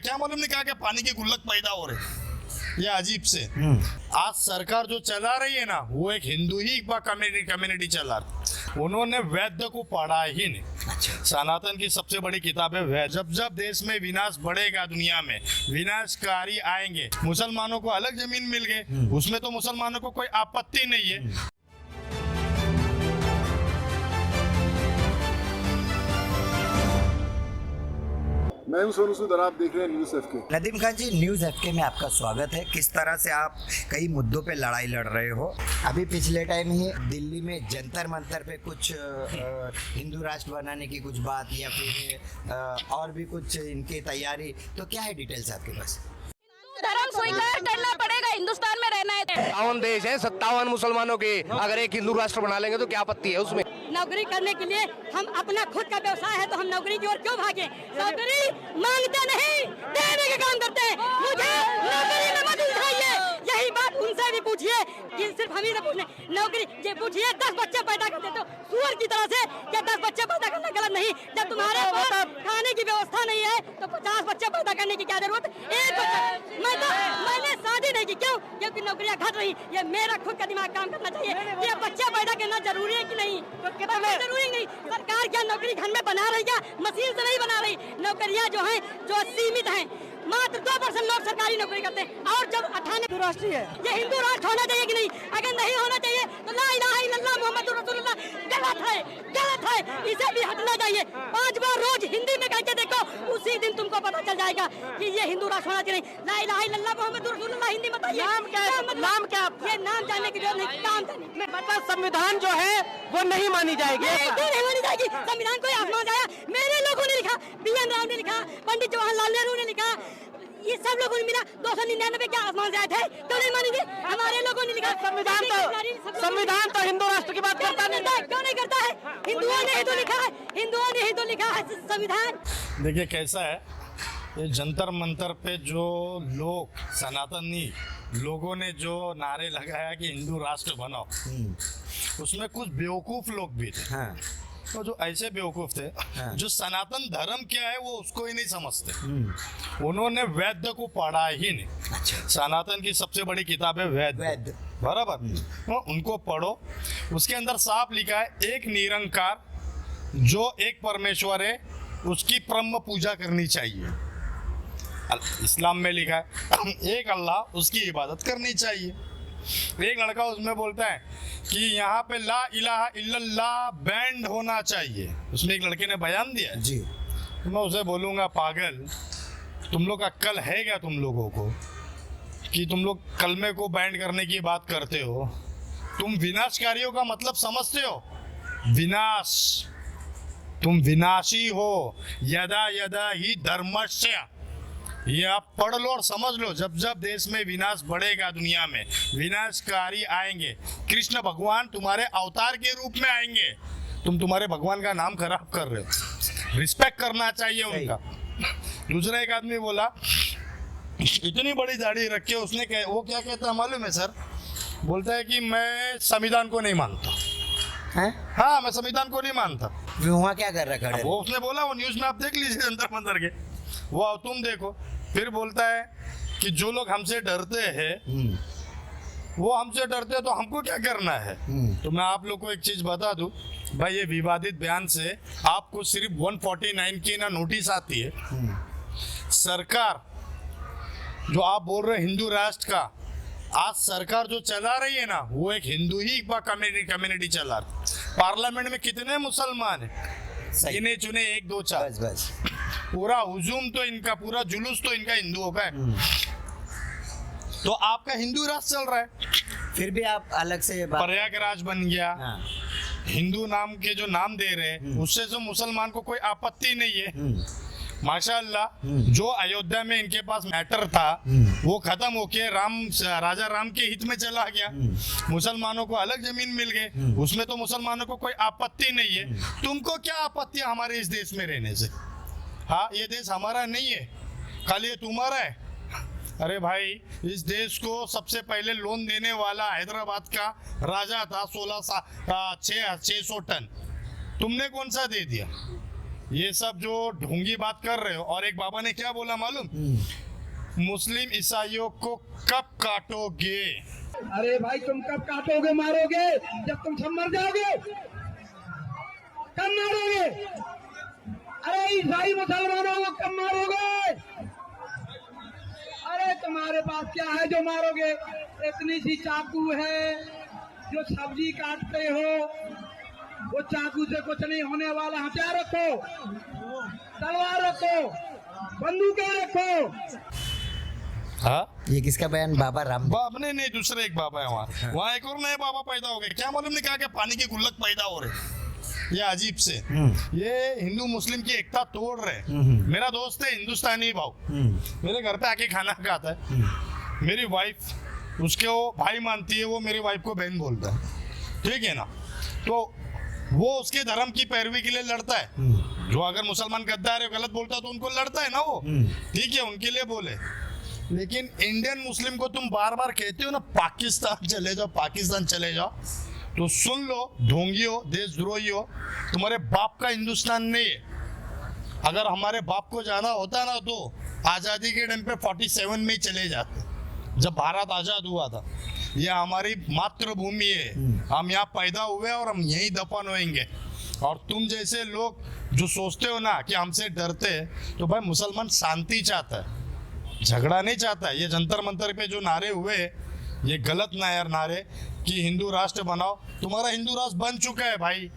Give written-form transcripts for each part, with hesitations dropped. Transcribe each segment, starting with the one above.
क्या मालूम नहीं कहा कि पानी की गुल्लक पैदा हो रही। ये अजीब से आज सरकार जो चला रही है ना, वो एक हिंदू ही कम्युनिटी चला रही। उन्होंने वेद को पढ़ा ही नहीं। सनातन की सबसे बड़ी किताब है वेद। जब जब देश में विनाश बढ़ेगा, दुनिया में विनाशकारी आएंगे, मुसलमानों को अलग जमीन मिल गए, उसमें तो मुसलमानों को कोई आपत्ति नहीं है। मैं हूं सोनू सूद और आप देख रहे हैं न्यूज़ एफके। नदीम खान जी, न्यूज़ एफके में आपका स्वागत है। किस तरह से आप कई मुद्दों पे लड़ाई लड़ रहे हो। अभी पिछले टाइम ही दिल्ली में जंतर मंतर पे कुछ हिंदू राष्ट्र बनाने की कुछ बात या फिर और भी कुछ इनकी तैयारी, तो क्या है डिटेल्स आपके पास? धर्म स्वीकार करना पड़ेगा, हिंदुस्तान में रहना है। 57 देश है, 57 मुसलमानों के, अगर एक हिंदू राष्ट्र बना लेंगे तो क्या आपत्ति है उसमें? नौकरी करने के लिए हम अपना खुद का व्यवसाय है तो हम नौकरी की ओर क्यों भागे? नौकरी मांगते नहीं, देने के काम करते हैं। मुझे नौकरी में मत उलझाइए। यही बात उनसे भी पूछिए कि सिर्फ हम ही से पूछने नौकरी ये पूछिए 10 बच्चे पैदा करते तो सुअर की तरह से क्या 10 बच्चे पैदा करना गलत नहीं? जब तुम्हारे पास खाने की व्यवस्था नहीं है तो 50 बच्चे पैदा करने की क्या जरूरत? एक बच्चा मैंने शादी नहीं की, क्यों? क्योंकि नौकरियां घट रही। ये मेरा खुद का दिमाग काम करना चाहिए कि बच्चे पैदा करना जरूरी है कि नहीं? जरूरी नहीं। सरकार क्या नौकरी घर में बना रही है? मशीन से नहीं बना रही। नौकरियां जो हैं जो सीमित हैं, मात्र 2% लोग सरकारी नौकरी करते हैं। और जब 98 राष्ट्रीय है, ये हिंदू राष्ट्र होना चाहिए कि नहीं? अगर नहीं होना चाहिए तो ला इलाहा इल्लल्लाह मुहम्मदुर रसूलुल्लाह गलत है, गलत है। इसे भी हटना चाहिए। 5 बार रोज हिंदी में कह के देखो, उसी दिन तुमको पता चल जाएगा कि ये हिंदू राष्ट्र होना चाहिए। ला इलाहा इल्लल्लाह मुहम्मदुर रसूलुल्लाह हिंदी में बताइए नाम क्या है? नाम क्या? ये नाम जानने की जरूरत नहीं, काम जानने। मतलब संविधान जो है वो नहीं मानी जाएगी। नहीं मानी जाएगी। संविधान कोई आसमान से आया? मेरे लोगों ने लिखा, BN राव ने लिखा, पंडित जवाहरलाल नेहरू ने लिखा, ये सब लोगों ने मिला। 299 क्या आसमान से आए थे? क्यों नहीं मानेंगे? हमारे लोगों ने लिखा। संविधान तो हिंदू राष्ट्र की बात करता नहीं। क्यों नहीं करता है? हिंदुओं ने ही तो लिखा है, हिंदुओं ने ही तो लिखा है संविधान। देखिए कैसा है, ये जंतर मंतर पे जो लोग सनातनी लोगों ने जो नारे लगाया कि हिंदू राष्ट्र बनाओ, उसमें कुछ बेवकूफ लोग भी थे। हाँ। तो जो ऐसे बेवकूफ थे, जो सनातन धर्म क्या है वो उसको ही नहीं समझते। उन्होंने वेद को पढ़ा ही नहीं। अच्छा। सनातन की सबसे बड़ी किताब है वेद। बराबर, तो उनको पढ़ो। उसके अंदर साफ लिखा है एक निरंकार जो एक परमेश्वर है उसकी ब्रह्म पूजा करनी चाहिए। इस्लाम में लिखा है एक अल्लाह, उसकी इबादत करनी चाहिए। एक लड़का उसमें बोलता है कि यहाँ पे ला इलाहा इल्लल्लाह बैंड होना चाहिए। उसमें एक लड़के ने बयान दिया जी। तो मैं उसे बोलूँगा पागल, तुम लोग अक्ल है क्या तुम लोगों को कि तुम लोग कलमे को बैंड करने की बात करते हो? तुम विनाशकारियों का मतलब समझते हो? विनाश, तुम विनाशी हो। यदा यदा ही धर्मस्य, ये आप पढ़ लो और समझ लो। जब जब देश में विनाश बढ़ेगा, दुनिया में विनाशकारी आएंगे, कृष्ण भगवान तुम्हारे अवतार के रूप में आएंगे। तुम्हारे भगवान का नाम खराब कर रहे हो। रिस्पेक्ट करना चाहिए उनका। दूसरा एक आदमी बोला इतनी बड़ी दाढ़ी रख के उसने वो क्या कहता है मालूम है सर? बोलता है कि मैं संविधान को नहीं मानता। हाँ, मैं संविधान को नहीं मानता। वहाँ क्या कर रहा है? वो उसने बोला, वो न्यूज़ में आप देख लीजिए जंतर मंतर के, वो तुम देखो। फिर बोलता है कि जो लोग हमसे डरते हैं वो हमसे डरते हैं तो हमको क्या करना है? तो मैं आप लोग को एक चीज बता दूं भाई, ये विवादित बयान से आपको सिर्फ 149 की ना नोटिस आती है। सरकार जो आप बोल रहे हैं हिंदू राष्ट्र का, आज सरकार जो चला रही है ना, वो एक हिंदू ही कम्युनिटी चला रही। पार्लियामेंट में कितने मुसलमान है? गिने चुने 1 2 4 बस। पूरा हुजूम तो इनका, पूरा जुलूस तो इनका हिंदुओं का है। तो आपका हिंदू राष्ट्र चल रहा है, फिर भी आप अलग से प्रयागराज बन गया। हाँ। हिंदू नाम के जो नाम दे रहे हैं उससे जो मुसलमान को कोई आपत्ति नहीं है। माशाअल्लाह, जो अयोध्या में इनके पास मैटर था वो खत्म होके राजा राम के हित में चला गया। मुसलमानों को अलग जमीन मिल गए, उसमें तो मुसलमानों को कोई आपत्ति नहीं है। तुमको क्या आपत्ति है हमारे इस देश में रहने से? हाँ, ये देश हमारा नहीं है, खाली ये तुम्हारा है। अरे भाई, इस देश को सबसे पहले लोन देने वाला हैदराबाद का राजा था, 600 टन। तुमने कौन सा दे दिया? ये सब जो ढोंगी बात कर रहे हो, और एक बाबा ने क्या बोला मालूम, मुस्लिम ईसाइयों को कब काटोगे? अरे भाई तुम कब काटोगे मारोगे? जब तुम सब मर जाओगे कब मारोगे? अरे ईसाई मुसलमानों को कब मारोगे? अरे तुम्हारे पास क्या है जो मारोगे? इतनी सी चाकू है जो सब्जी काटते हो, वो चाकू से कुछ नहीं होने वाला। हथियार रखो, तलवार रखो, बंदूकें रखो। हाँ, ये किसका बयान? बाबा राम बाप ने नहीं, दूसरे एक बाबा है वहाँ एक और नए बाबा पैदा हो गए, क्या मालूम ने कहा कि पानी की गुल्लक पैदा हो रहे। ये अजीब से ये हिंदू मुस्लिम की एकता तोड़ रहे। मेरा दोस्त है हिंदुस्तानी भाव, मेरे घर पे आके खाना खाता है। मेरी वाइफ उसके वो भाई मानती है, वो मेरी वाइफ को बहन बोलता है, ठीक है ना। तो वो उसके धर्म की पैरवी के लिए लड़ता है। जो अगर मुसलमान गद्दार है, गलत बोलता है तो उनको लड़ता है ना वो, ठीक है, उनके लिए बोले। लेकिन इंडियन मुस्लिम को तुम बार बार कहते हो ना पाकिस्तान चले जाओ, पाकिस्तान चले जाओ, तो सुन लो ढोंगी हो, देशद्रोही हो, तुम्हारे बाप का हिंदुस्तान नहीं है। अगर हमारे बाप को जाना होता ना तो आज़ादी के टाइम पे 47 में ही चले जाते, जब भारत आज़ाद हुआ था। ये हमारी मातृभूमि है, हम यहाँ पैदा हुए और हम यहीं दफन होएंगे। और तुम जैसे लोग जो सोचते हो ना कि हमसे डरते हैं, तो भाई मुसलमान शांति चाहता है, झगड़ा नहीं चाहता है। ये जंतर मंतर पे जो नारे हुए, ये गलत नारे कि हिंदू राष्ट्र बनाओ। तुम्हारा हिंदू राष्ट्र बन चुका है भाई,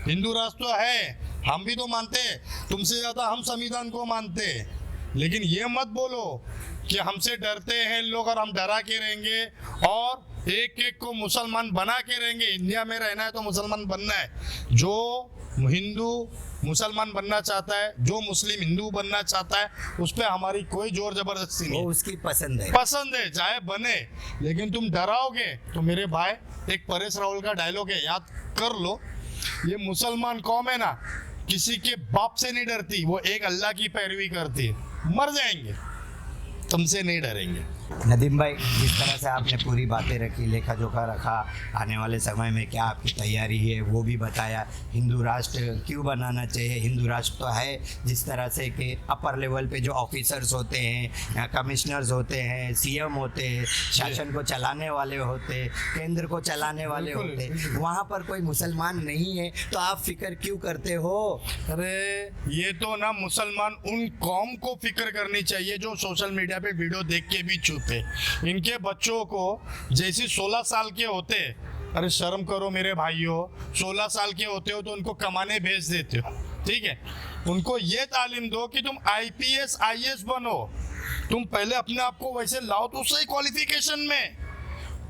हिंदू राष्ट्र तो है, हम भी तो मानते हैं, तुमसे ज़्यादा हम संविधान को मानते हैं। लेकिन ये मत बोलो कि हमसे डरते हैं लोग और हम डरा के रहेंगे और एक एक को मुसलमान बना के रहेंगे। इंडिया में रहना है तो मुसलमान बनना है। जो हिंदू मुसलमान बनना चाहता है, जो मुस्लिम हिंदू बनना चाहता है, उस पर हमारी कोई जोर जबरदस्ती नहीं, वो उसकी पसंद है, पसंद है, चाहे बने। लेकिन तुम डराओगे तो मेरे भाई, एक परेश रावल का डायलॉग है, याद कर लो, ये मुसलमान कौम है ना, किसी के बाप से नहीं डरती, वो एक अल्लाह की पैरवी करती है। मर जाएंगे, तुमसे नहीं डरेंगे। नदीम भाई, जिस तरह से आपने पूरी बातें रखी, लेखा जोखा रखा, आने वाले समय में क्या आपकी तैयारी है वो भी बताया, हिंदू राष्ट्र क्यों बनाना चाहिए। हिंदू राष्ट्र तो है, जिस तरह से कि अपर लेवल पे जो ऑफिसर्स होते हैं, कमिश्नर्स होते हैं, सीएम होते हैं, शासन को चलाने वाले होते, केंद्र को चलाने वाले होते, वहाँ पर कोई मुसलमान नहीं है, तो आप फिक्र क्यों करते हो? अरे ये तो ना मुसलमान उन कौम को फिक्र करनी चाहिए जो सोशल मीडिया पे वीडियो देख के भी चुप है। इनके बच्चों को जैसे 16 साल के होते, अरे शर्म करो मेरे भाइयों, 16 साल के होते हो तो उनको कमाने भेज देते हो, ठीक है। उनको ये तालीम दो कि तुम IPS IAS बनो, तुम पहले अपने आप को वैसे लाओ तो सही क्वालिफिकेशन में,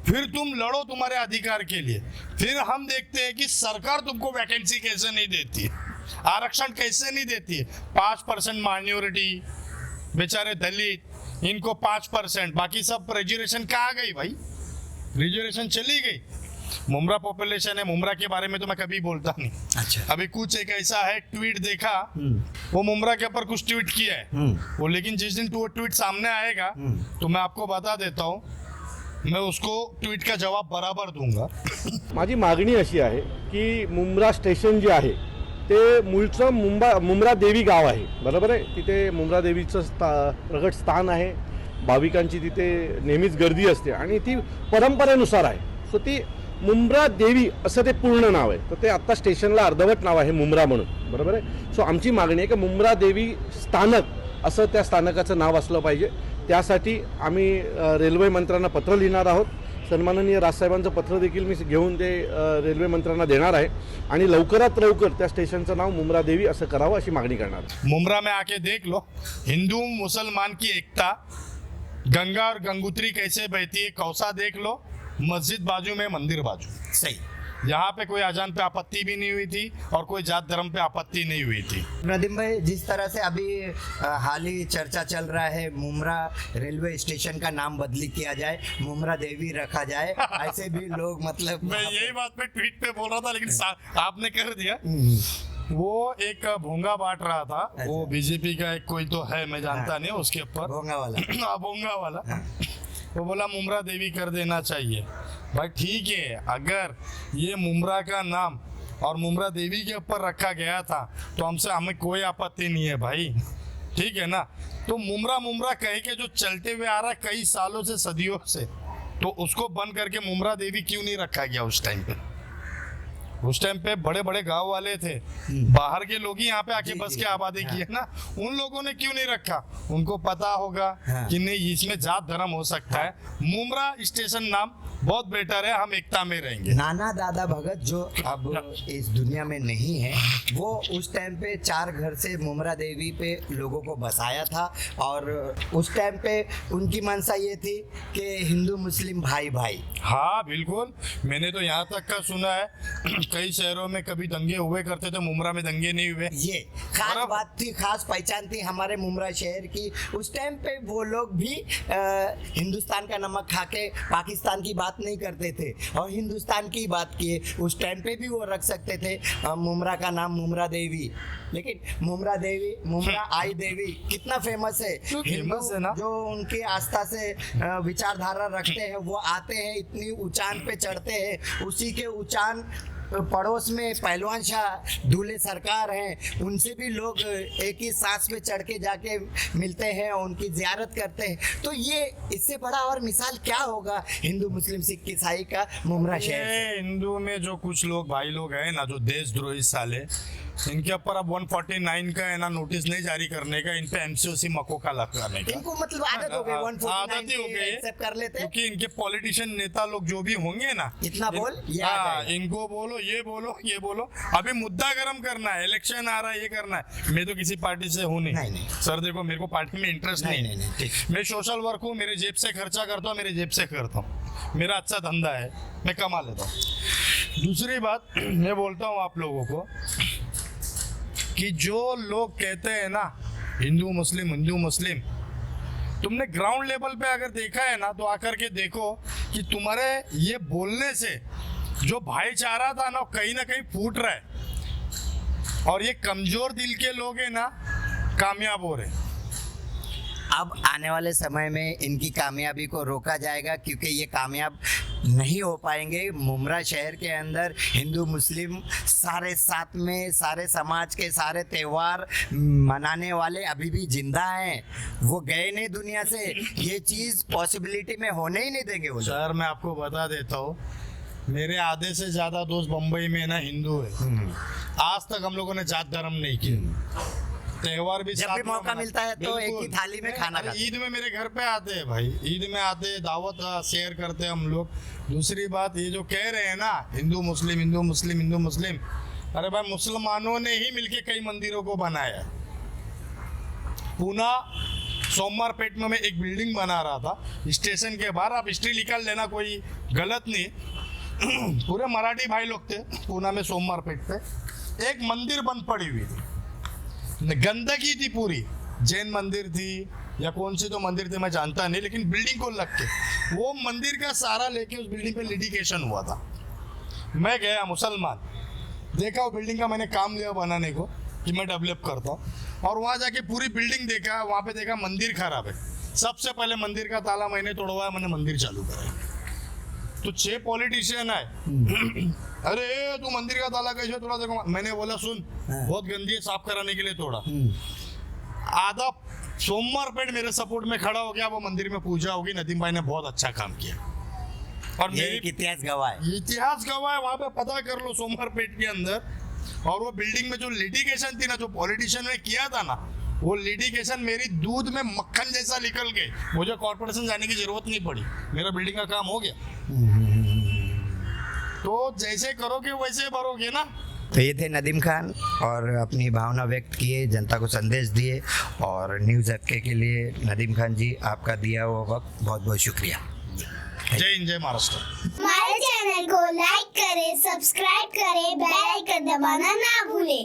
फिर तुम लड़ो तुम्हारे अधिकार के लिए। फिर हम देखते हैं कि सरकार तुमको वैकेंसी कैसे नहीं देती है, आरक्षण कैसे नहीं देती है। 5% माइनॉरिटी, बेचारे दलित, इनको 5%, बाकी सब रिजर्वेशन कहाँ गई भाई? रिजर्वेशन चली गई। मुमरा पॉपुलेशन है, मुमरा के बारे में तो मैं कभी बोलता नहीं। अच्छा, अभी कुछ एक ऐसा है, ट्वीट देखा, वो मुमरा के ऊपर कुछ ट्वीट किया है वो, लेकिन जिस दिन वो ट्वीट सामने आएगा तो मैं आपको बता देता हूँ, मैं उसको ट्वीट का जवाब बराबर दूंगा। माझी मागणी अशी आहे की मुंब्रा स्टेशन जे आहे ते मूळचं मुंब्रा देवी गाव आहे, बरोबर आहे। तिथे मुंब्रा देवीचं प्रगट स्थान आहे, भाविकांची तिथे नेहमीच गर्दी असते आणि ती परंपरेनुसार आहे। सो ती मुंब्रा देवी असं ते पूर्ण नाव आहे, तर ते आत्ता स्टेशनला अर्धवट नाव आहे मुंब्रा म्हणून, बरोबर आहे। सो आमची मागणी आहे की मुंब्रा देवी स्थानक असं त्या स्थानकाचं नाव असलं पाहिजे। त्यासाठी आम्ही रेल्वे मंत्र्यांना पत्र लिहिणार आहोत। सन्माननीय राजसाहेबांचं पत्र देखील मी घेऊन ते रेल्वे मंत्र्यांना देणार आहे आणि लवकरात लवकर त्या स्टेशनचं नाव मुंब्रा देवी असं करावं अशी मागणी करणार आहे। मुमरा में आके देख लो, हिंदू मुसलमान की एकता, गंगा और गंगोत्री कैसे बहती है, कौसा देख लो, मस्जिद बाजू में मंदिर बाजू, सही। यहाँ पे कोई अजान पे आपत्ति भी नहीं हुई थी और कोई जात धर्म पे आपत्ति नहीं हुई थी। नदीम भाई, जिस तरह से अभी हाल ही चर्चा चल रहा है, मुमरा रेलवे स्टेशन का नाम बदली किया जाए, मुमरा देवी रखा जाए, ऐसे भी लोग मतलब मैं यही बात पे ट्वीट पे बोल रहा था, लेकिन आपने कर दिया। वो एक भोंगा बांट रहा था, वो बीजेपी का एक कोई तो है, मैं जानता नहीं, उसके ऊपर भोंगा वाला भोंगा वाला, वो बोला मुमरा देवी कर देना चाहिए। भाई ठीक है, अगर ये मुमरा का नाम और मुमरा देवी के ऊपर रखा गया था तो हमें कोई आपत्ति नहीं है भाई, ठीक है ना। तो मुमरा कह के जो चलते हुए आ रहा है कई सालों से, सदियों से, तो उसको बंद करके मुमरा देवी क्यों नहीं रखा गया उस टाइम पे? उस टाइम पे बड़े बड़े गांव वाले थे, बाहर के लोग ही यहाँ पे आके बस के आबादी की है ना, उन लोगों ने क्यों नहीं रखा? उनको पता होगा कि नहीं इसमें जात धर्म हो सकता है, मुमरा स्टेशन नाम बहुत बेटर है, हम एकता में रहेंगे। नाना दादा भगत जो अब इस दुनिया में नहीं है, वो उस टाइम पे 4 घर से मुमरा देवी पे लोगों को बसाया था और उस टाइम पे उनकी मंशा ये थी कि हिंदू मुस्लिम भाई भाई। हाँ बिल्कुल, मैंने तो यहाँ तक का सुना है कई शहरों में कभी दंगे हुए करते थे, मुमरा में दंगे नहीं हुए। ये खास बात थी, खास पहचान थी हमारे मुमरा शहर की। उस टाइम पे वो लोग भी हिंदुस्तान का नमक खा के पाकिस्तान की बात नहीं करते थे और हिंदुस्तान की बात किए। उस टाइम पे भी वो रख सकते थे मुमरा का नाम मुमरा देवी, लेकिन मुमरा आई देवी कितना फेमस है। फेमस है ना, जो उनकी आस्था से विचारधारा रखते हैं वो आते हैं, इतनी ऊंचान पे चढ़ते हैं। उसी के ऊंचान पड़ोस में पहलवान शाह दूल्हे सरकार हैं, उनसे भी लोग एक ही सांस पे चढ़ के जाके मिलते हैं और उनकी जियारत करते हैं। तो ये इससे बड़ा और मिसाल क्या होगा हिंदू मुस्लिम सिख ईसाई का मुमरा शहर से? हिंदू में जो कुछ लोग भाई लोग हैं ना, जो देशद्रोही साले, इनके ऊपर अब 149 का है ना नोटिस नहीं जारी करने का, इन पे एमसीओसी मकोका लगाने का। इनको मतलब आदत हो गई, 149 हो गई एक्सेप्ट कर लेते हैं, क्योंकि इनके पॉलिटिशियन नेता लोग जो भी होंगे ना, इतना बोल ये आ हाँ, जाएगा। इनको बोलो ये बोलो ये बोलो, अभी मुद्दा गर्म करना है, इलेक्शन आ रहा है, ये करना है। मैं तो किसी पार्टी से हूँ नहीं सर, देखो मेरे को पार्टी में इंटरेस्ट नहीं है, मैं सोशल वर्क हूँ, मेरे जेब से खर्चा करता हूँ, मेरे जेब से करता हूँ, मेरा अच्छा धंधा है, मैं कमा लेता हूँ। दूसरी बात मैं बोलता हूँ आप लोगों को कि जो लोग कहते हैं ना हिंदू मुस्लिम, तुमने ग्राउंड लेवल पे अगर देखा है ना तो आकर के देखो कि तुम्हारे ये बोलने से जो भाईचारा था ना कहीं ना कहीं फूट रहा है और ये कमजोर दिल के लोग हैं ना कामयाब हो रहे हैं। अब आने वाले समय में इनकी कामयाबी को रोका जाएगा क्योंकि ये कामयाब नहीं हो पाएंगे। मुमरा शहर के अंदर हिंदू मुस्लिम सारे साथ में, सारे समाज के सारे त्यौहार मनाने वाले अभी भी जिंदा हैं, वो गए नहीं दुनिया से। ये चीज़ पॉसिबिलिटी में होने ही नहीं देंगे वो। सर मैं आपको बता देता हूँ, मेरे आधे से ज़्यादा दोस्त बम्बई में ना हिंदू है, आज तक हम लोगों ने जात धर्म नहीं किया, त्योहार भी जब भी मौका मिलता है तो एक ही थाली में खाना खाते हैं। ईद में मेरे घर पे आते हैं भाई, ईद में आते हैं, दावत शेयर करते हैं हम लोग। दूसरी बात ये जो कह रहे हैं ना हिंदू मुस्लिम, अरे भाई मुसलमानों ने ही मिलके कई मंदिरों को बनाया। पूना सोमवार पेट में मैं एक बिल्डिंग बना रहा था स्टेशन के बाहर, आप हिस्ट्री निकाल लेना, कोई गलत नहीं। पूरे मराठी भाई लोग थे पूना में, सोमवार पेट पे एक मंदिर बंद पड़ी हुई थी, गंदगी थी पूरी, जैन मंदिर थी या कौन सी तो मंदिर थी मैं जानता नहीं, लेकिन बिल्डिंग को लग के वो मंदिर का सारा लेके उस बिल्डिंग पे लिटिगेशन हुआ था। मैं गया मुसलमान, देखा वो बिल्डिंग का, मैंने काम लिया बनाने को कि मैं डेवलप करता हूँ, और वहाँ जाके पूरी बिल्डिंग देखा, वहाँ पे देखा मंदिर खराब है। सबसे पहले मंदिर का ताला मैंने तोड़वाया, मैंने मंदिर चालू कराया। तो 6 पॉलिटिशियन आए, अरे तू मंदिर का ताला कैसे तोड़ा? देखो मैंने बोला सुन बहुत गंदी है, साफ कराने के लिए तोड़ा। आधा सोमवार पेट मेरे सपोर्ट में खड़ा हो गया, वो मंदिर में पूजा होगी, नदीम भाई ने बहुत अच्छा काम किया और ये इतिहास गवाह है, वहाँ पे पता कर लो सोमवार पेट के अंदर। और वो बिल्डिंग में जो लिटिगेशन थी ना, जो पॉलिटिशियन ने किया था ना, वो लिटिगेशन मेरी दूध में मक्खन जैसा निकल गई, मुझे कॉर्पोरेशन जाने की जरूरत नहीं पड़ी, मेरा बिल्डिंग का काम हो गया। तो जैसे करोगे वैसे भरोगे ना। तो ये थे नदीम खान और अपनी भावना व्यक्त किए, जनता को संदेश दिए, और न्यूज़ एफके के लिए नदीम खान जी आपका दिया हुआ वक्त बहुत बहुत शुक्रिया। जय हिंद, जय महाराष्ट्र। हमारे चैनल को लाइक करें, सब्सक्राइब करें, बेल आइकन दबाना ना भूलें।